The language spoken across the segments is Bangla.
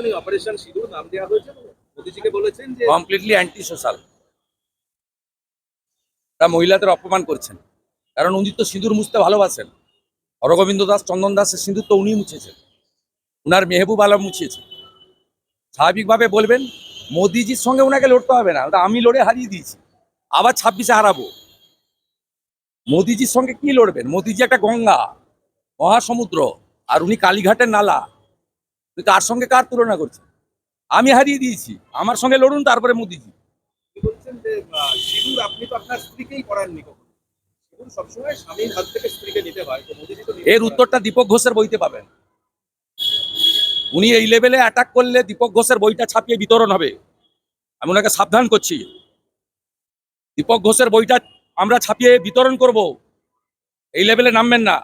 করছেন এই অপারেশন সিঁদুর নাম দেওয়া হয়েছে, মোদিজিকে বলেছেন যে কমপ্লিটলি অ্যান্টি সোশ্যাল। তা মহিলাদের অপমান করছেন, কারণ উনি তো সিঁদুর মুছতে ভালোবাসেন। হরগোবিন্দ দাস, চন্দন দাসের সিঁদুর তো উনি মুছেছেন, উনার মেহবুব আলম মুছিয়েছেন। স্বাভাবিকভাবে বলবেন মোদিজির সঙ্গে ওনাকে লড়তে হবে না, ওটা আমি লড়ে হারিয়ে দিয়েছি, আবার 26-এ হারাবো। মোদিজির সঙ্গে কি লড়বেন? মোদিজি একটা গঙ্গা, মহাসমুদ্র, আর উনি কালীঘাটের নালা। কার সঙ্গে কার তুলনা করছেন? আমি হারিয়ে দিয়েছি, আমার সঙ্গে লড়ুন, তারপরে মোদিজি। কি বলছেন যে সিঁদুর আপনি তো আপনার স্ত্রীকেই পরাননি কখনো, সিঁদুর সবসময় স্বামীর হাত থেকে স্ত্রীকে নিতে হয়, তো মোদিজি তো এর উত্তরটা দীপক ঘোষের বইতে পাবেন। উনি এই লেভেলে অ্যাটাক করলে দীপক ঘোষের বইটা ছাপিয়ে বিতরণ হবে, আমি ওনাকে সাবধান করছি। দীপক ঘোষের বইটা আমরা ছাপিয়ে বিতরণ করব, এই লেভেলে নামবেন না।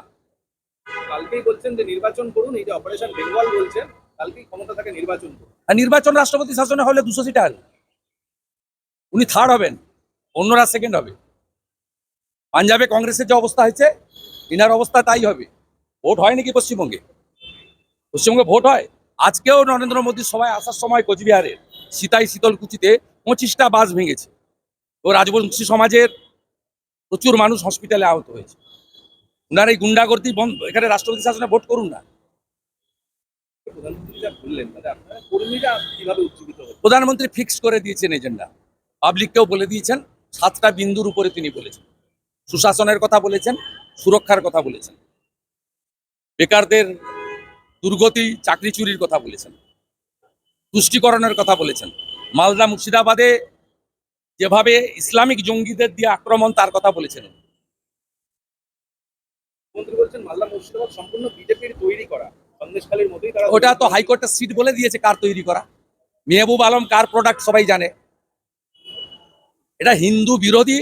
কালকেই বলছেন যে নির্বাচন করুন, এই যে অপারেশন বেঙ্গল বলছেন, কালকেই ক্ষমতা থাকে নির্বাচন করুন। আর নির্বাচন রাষ্ট্রপতি শাসনে হলে 200 সিট আসবে, উনি থার্ড হবেন, অন্যরা সেকেন্ড হবে। পাঞ্জাবে কংগ্রেসের যে অবস্থা হয়েছে, ইনার অবস্থা তাই হবে। ভোট হয় নাকি পশ্চিমবঙ্গে? পশ্চিমবঙ্গে ভোট হয়। আজকেও নরেন্দ্র মোদীর সভায় আসার সময় কোচবিহারের সীতাই শীতলকুচিতে 25টা বাস ভেঙেছে। তো রাজবংশী সমাজের প্রচুর মানুষ হসপিটালে আহত হয়েছে। উনার এই গুন্ডাগর্দি বন্ধ, এখানে রাষ্ট্রপতি শাসনে ভোট করুন না। প্রধানমন্ত্রী যা বললেন, মানে আপনারা কর্মীরা কিভাবে উজ্জীবিত হচ্ছে? প্রধানমন্ত্রী ফিক্সড করে দিয়েছেন এজেন্ডা, পাবলিককেও বলে দিয়েছেন। 7টা বিন্দুর উপরে তিনি বলেছেন, সুশাসনের কথা বলেছেন, সুরক্ষার কথা বলেছেন, বেকারদের দুর্গতি চাকরি চুরির কথা বলেছেন, তুষ্টিকরণের কথা বলেছেন, মালদা মুর্শিদাবাদে যেভাবে ইসলামিক জঙ্গিদের দিয়ে আক্রমণ তার কথা বলেছেন। মন্ত্রী বলছেন মালদা মুর্শিদাবাদ সম্পূর্ণ বিজেপির তৈরি করা, সন্দেশখালীর মতোই তারা। ওটা তো হাইকোর্টের সিট বলে দিয়েছে কার তৈরি করা। মেহবুব আলম কার প্রোডাক্ট সবাই জানে। এটা হিন্দু বিরোধী,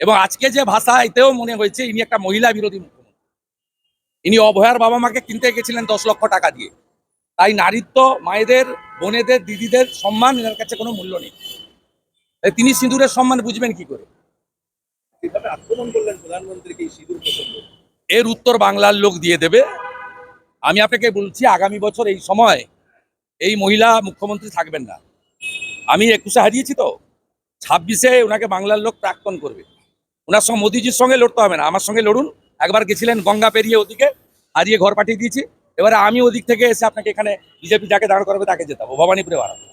এবং আজকে যে ভাষা, এতেও মনে হয়েছে ইনি একটা মহিলা বিরোধী মুখ্যমন্ত্রী। ইনি অভয়ার বাবা মাকে কিনতে গেছিলেন 10 লক্ষ টাকা দিয়ে, তাই নারীত্ব, মায়েদের, বোনেদের, দিদিদের সম্মান এনার কাছে কোনো মূল্য নেই। তাই তিনি সিঁদুরের সম্মান বুঝবেন কি করে? কিভাবে আক্রমণ করলেন প্রধানমন্ত্রীকে এই সিঁদুর প্রসঙ্গ? এর উত্তর বাংলার লোক দিয়ে দেবে। আমি আপনাকে বলছি, আগামী বছর এই সময় এই মহিলা মুখ্যমন্ত্রী থাকবেন না। আমি 21-এ হারিয়েছি, তো 26-এ ওনাকে বাংলার লোক প্রাক্তন করবে। ওনার সঙ্গে মোদিজির সঙ্গে লড়তে হবে না, আমার সঙ্গে লড়ুন। একবার গেছিলেন গঙ্গা পেরিয়ে ওদিকে, হারিয়ে ঘর পাঠিয়ে দিয়েছি। এবারে আমি ওদিক থেকে এসে আপনাকে এখানে বিজেপি যাকে দাঁড় করবে তাকে জেতাবো, ভবানীপুরে বাড়াবো।